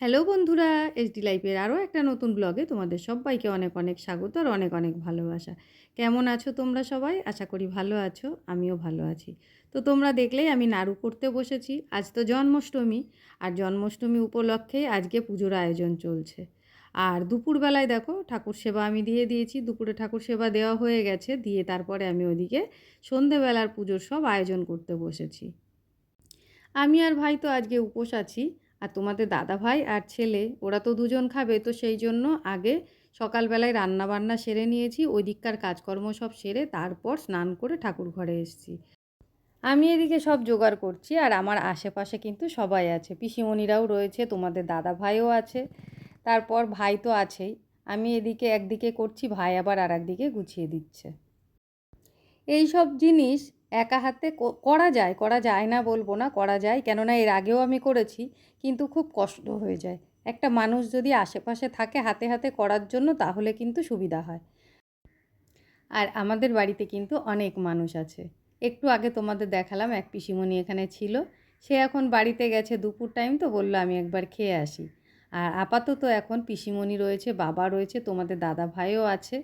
Hello বন্ধুরা, SD লাইফের আরও একটা নতুন ব্লগে তোমাদের সবাইকে অনেক অনেক স্বাগত আর অনেক অনেক ভালোবাসা। কেমন আছো তোমরা সবাই? আশা করি ভালো আছো, আমিও ভালো আছি। তো তোমরা দেখলেই আমি নাড়ু করতে বসেছি। আজ তো জন্মাষ্টমী, আর জন্মাষ্টমী উপলক্ষেই আজকে পুজোর আয়োজন চলছে। আর দুপুরবেলায় দেখো ঠাকুর সেবা আমি দিয়ে দিয়েছি, দুপুরে ঠাকুর সেবা দেওয়া হয়ে গেছে, দিয়ে তারপরে আমি ওদিকে সন্ধেবেলার পুজোর সব আয়োজন করতে বসেছি। আমি আর ভাই তো আজকে উপোস আছি। আর তোমাদের দাদা ভাই আর ছেলে ওরা তো দুজন খাবে, তো সেই জন্য আগে সকালবেলায় রান্না বান্না সেরে নিয়েছি, ওই দিককার কাজকর্ম সব সেরে তারপর স্নান করে ঠাকুর ঘরে এসেছি। আমি এদিকে সব জোগাড় করছি, আর আমার আশেপাশে কিন্তু সবাই আছে, পিসিমণিরাও রয়েছে, তোমাদের দাদা ভাইও আছে, তারপর ভাই তো আছেই। আমি এদিকে একদিকে করছি, ভাই আবার আর একদিকে গুছিয়ে দিচ্ছে। এই সব জিনিস একা হাতে করা যায় না বলবো না, করা যায়, কেননা এর আগেও আমি করেছি, কিন্তু খুব কষ্ট হয়ে যায়। একটা মানুষ যদি আশেপাশে থাকে হাতে হাতে করার জন্য, তাহলে কিন্তু সুবিধা হয়। আর আমাদের বাড়িতে কিন্তু অনেক মানুষ আছে। একটু আগে তোমাদের দেখালাম এক পিসিমণি এখানে ছিল, সে এখন বাড়িতে গেছে, দুপুর টাইম তো বললো আমি একবার খেয়ে আসি। আর আপাতত এখন পিসিমণি রয়েছে, বাবা রয়েছে, তোমাদের দাদা ভাইও আছে।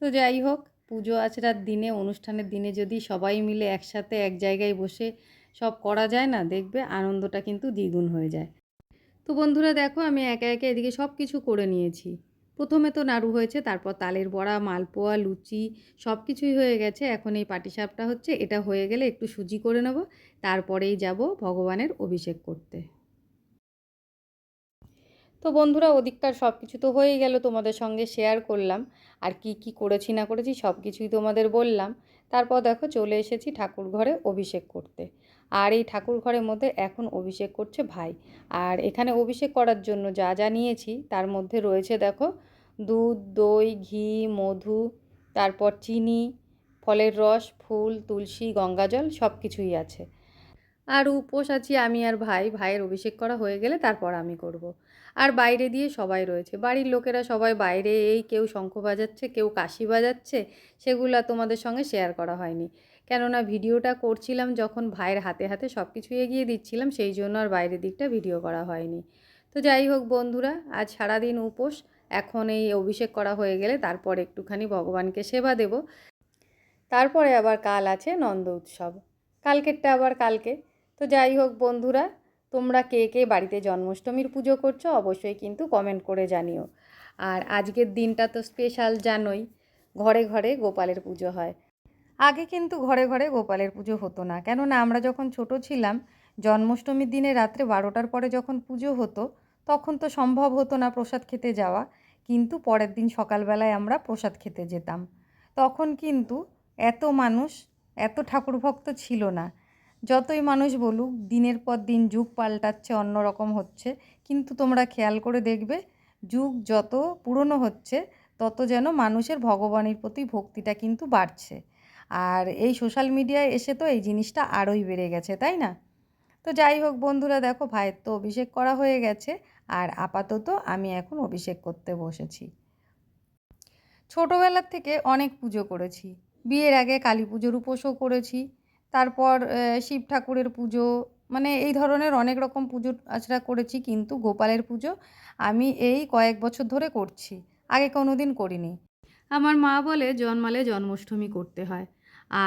তো যাই হোক, পুজো আচরার দিনে, অনুষ্ঠানের দিনে যদি সবাই মিলে একসাথে এক জায়গায় বসে সব করা যায় না, দেখবে আনন্দটা কিন্তু দ্বিগুণ হয়ে যায়। তো বন্ধুরা দেখো, আমি একে একে এদিকে সব কিছু করে নিয়েছি। প্রথমে তো নাড়ু হয়েছে, তারপর তালের বড়া, মালপোয়া, লুচি সব কিছুই হয়ে গেছে। এখন এই পাটিসাপটা হচ্ছে, এটা হয়ে গেলে একটু সুজি করে নেব, তারপরেই যাব ভগবানের অভিষেক করতে। তো বন্ধুরা, ওদিককার সব কিছু তো হয়েই গেল, তোমাদের সঙ্গে শেয়ার করলাম। আর কি কি করেছি না করেছি সব কিছুই তোমাদের বললাম। তারপর দেখো চলে এসেছি ঠাকুর ঘরে অভিষেক করতে। আর এই ঠাকুর ঘরের মধ্যে এখন অভিষেক করছে ভাই। আর এখানে অভিষেক করার জন্য যা যা নিয়েছি তার মধ্যে রয়েছে দেখো, দুধ, দই, ঘি, মধু, তারপর চিনি, ফলের রস, ফুল, তুলসী, গঙ্গাজল সব কিছুই আছে। আর উপোস আছি আমি আর ভাই, ভাইয়ের অভিষেক করা হয়ে গেলে তারপর আমি করব। আর বাইরে দিয়ে সবাই রয়েছে, বাড়ির লোকেরা সবাই বাইরে, এই কেউ শঙ্খ বাজাচ্ছে, কেউ কাশি বাজাচ্ছে, সেগুলো তোমাদের সঙ্গে শেয়ার করা হয়নি, কেননা ভিডিওটা করছিলাম যখন ভাইয়ের হাতে হাতে সব কিছু এগিয়ে দিচ্ছিলাম, সেই জন্য আর বাইরের দিকটা ভিডিও করা হয়নি। তো যাই হোক বন্ধুরা, আজ সারাদিন উপোস। এখন এই অভিষেক করা হয়ে গেলে তারপর একটুখানি ভগবানকে সেবা দেব। তারপরে আবার কাল আছে নন্দ উৎসব, কালকেরটা আবার কালকে। তো যাই হোক বন্ধুরা, তোমরা কে কে বাড়িতে জন্মাষ্টমীর পুজো করছো অবশ্যই কিন্তু কমেন্ট করে জানিও। আর আজকের দিনটা তো স্পেশাল জানোই, ঘরে ঘরে গোপালের পুজো হয়। আগে কিন্তু ঘরে ঘরে গোপালের পুজো হতো না, কেননা আমরা যখন ছোট ছিলাম, জন্মাষ্টমীর দিনে রাত্রে 12টার পরে যখন পুজো হতো, তখন তো সম্ভব হতো না প্রসাদ খেতে যাওয়া, কিন্তু পরের দিন সকালবেলায় আমরা প্রসাদ খেতে যেতাম। তখন কিন্তু এত মানুষ, এত ঠাকুর ভক্ত ছিল না। যতই মানুষ বলুক দিনের পর দিন যুগ পাল্টাচ্ছে, অন্য রকম হচ্ছে, কিন্তু তোমরা খেয়াল করে দেখবে, যুগ যত পুরনো হচ্ছে তত যেন মানুষের ভগবানের প্রতি ভক্তিটা কিন্তু বাড়ছে। আর এই সোশ্যাল মিডিয়ায় এসে তো এই জিনিসটা আরোই বেড়ে গেছে, তাই না? তো যাই হোক বন্ধুরা দেখো, ভাইয়ের তো অভিষেক করা হয়ে গেছে, আর আপাতত আমি এখন অভিষেক করতে বসেছি। ছোটোবেলার থেকে অনেক পুজো করেছি, বিয়ের আগে কালী পুজোর উপোসও করেছি, তারপর শিব ঠাকুরের পুজো, মানে এই ধরনের অনেক রকম পুজো আচরা করেছি, কিন্তু গোপালের পুজো আমি এই কয়েক বছর ধরে করছি, আগে কোনো দিন করিনি। আমার মা বলে জন্মালে জন্মাষ্টমী করতে হয়,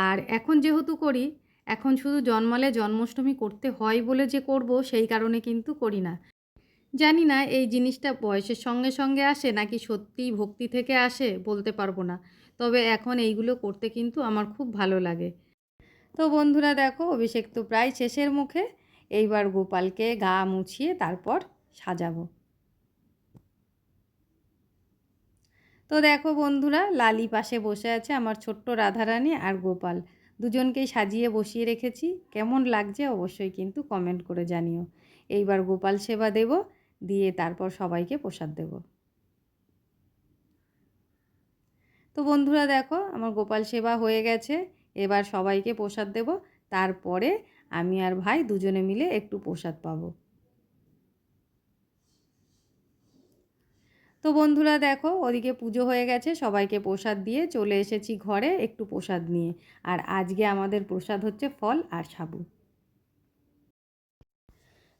আর এখন যেহেতু করি, এখন শুধু জন্মালে জন্মাষ্টমী করতে হয় বলে যে করব সেই কারণে কিন্তু করি না। জানি না এই জিনিসটা বয়সের সঙ্গে সঙ্গে আসে নাকি সত্যিই ভক্তি থেকে আসে, বলতে পারবো না, তবে এখন এইগুলো করতে কিন্তু আমার খুব ভালো লাগে। তো বন্ধুরা দেখো, অভিষেক তো প্রায় শেষের মুখে, এইবার গোপালকে গা মুছিয়ে তারপর সাজাবো। তো দেখো বন্ধুরা, লালি পাশে বসে আছে, আমার ছোট্ট রাধারানী আর গোপাল দুজনকেই সাজিয়ে বসিয়ে রেখেছি। কেমন লাগছে অবশ্যই কিন্তু কমেন্ট করে জানিও। এইবার গোপাল সেবা দেব, দিয়ে তারপর সবাইকে প্রসাদ দেব। তো বন্ধুরা দেখো, আমার গোপাল সেবা হয়ে গেছে, এবার সবাইকে প্রসাদ দেব, তারপরে আমি আর ভাই দুজনে মিলে একটু প্রসাদ পাবো। তো বন্ধুরা দেখো, ওদিকে পুজো হয়ে গেছে, সবাইকে প্রসাদ দিয়ে চলে এসেছি ঘরে একটু প্রসাদ নিয়ে। আর আজকে আমাদের প্রসাদ হচ্ছে ফল আর সাবু।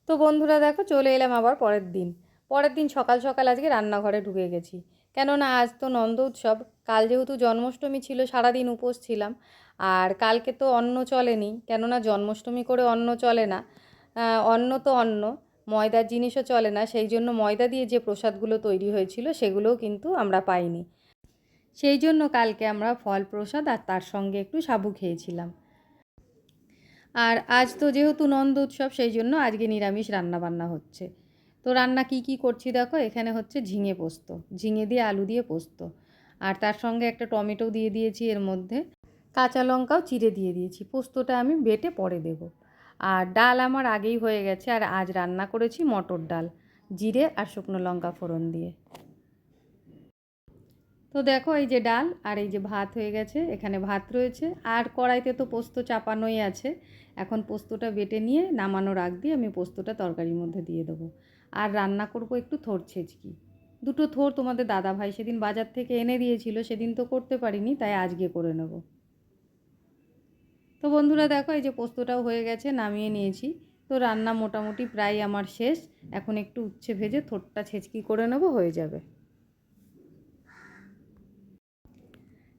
তো বন্ধুরা দেখো, চলে এলাম আবার পরের দিন। পরের দিন সকাল সকাল আজকে রান্নাঘরে ঢুকে গেছি, কেননা আজ তো নন্দ উৎসব। কাল যেহেতু জন্মাষ্টমী ছিল, সারাদিন উপোস ছিলাম। আর কালকে তো অন্ন চলেনি, কেননা জন্মাষ্টমী করে অন্ন চলে না। অন্ন তো অন্ন, ময়দার জিনিসও চলে না, সেই জন্য ময়দা দিয়ে যে প্রসাদগুলো তৈরি হয়েছিল সেগুলোও কিন্তু আমরা পাইনি। সেই জন্য কালকে আমরা ফল প্রসাদ আর তার সঙ্গে একটু সাবু খেয়েছিলাম। আর আজ তো যেহেতু নন্দ উৎসব, সেই জন্য আজকে নিরামিষ রান্নাবান্না হচ্ছে। তো রান্না কি কি করছি দেখো, এখানে হচ্ছে ঝিঙে পোস্ত, ঝিঙে দিয়ে আলু দিয়ে পোস্ত, আর তার সঙ্গে একটা টমেটো দিয়ে দিয়েছি, এর মধ্যে কাঁচা লঙ্কাও চিড়ে দিয়ে দিয়েছি। পোস্তটা আমি বেটে পরে দেব। আর ডাল আমার আগেই হয়ে গেছে, আর আজ রান্না করেছি মটর ডাল, জিরে আর শুকনো লঙ্কা ফোড়ন দিয়ে। তো দেখো এই যে ডাল আর এই যে ভাত হয়ে গেছে, এখানে ভাত রয়েছে, আর কড়াইতে তো পোস্ত চাপানোই আছে। এখন পোস্তটা বেটে নিয়ে নামানোর আগ দিয়ে আমি পোস্তটা তরকারির মধ্যে দিয়ে দেবো। আর রান্না করব একটু থোড় ছেঁচকি। দুটো থোড় তোমাদের দাদাভাই সেদিন বাজার থেকে এনে দিয়েছিল, সেদিন তো করতে পারিনি, তাই আজকে করে নেব। তো বন্ধুরা দেখো এই যে পোস্তটাও হয়ে গেছে, নামিয়ে নিয়েছি। তো রান্না মোটামুটি প্রায় আমার শেষ। এখন একটু উচ্ছে ভেজে থোড়টা ছেঁচকি করে নেব, হয়ে যাবে।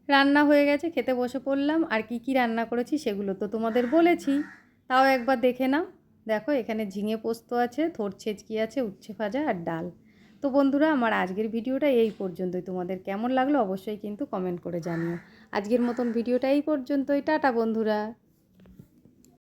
রান্না হয়ে গেছে, খেতে বসে পড়লাম। আর কি কি রান্না করেছি সেগুলো তো তোমাদের বলেছি, তাও একবার দেখে নাও। দেখো এখানে ঝিঙে পোস্ত আছে, থোড় ছেঁচকি আছে, উচ্ছে ভাজা আর ডাল। তো বন্ধুরা আমার আজকের ভিডিওটা এই পর্যন্তই। তোমাদের কেমন লাগলো অবশ্যই কিন্তু কমেন্ট করে জানিও। আজকের মতন ভিডিওটা এই পর্যন্তই। টাটা বন্ধুরা।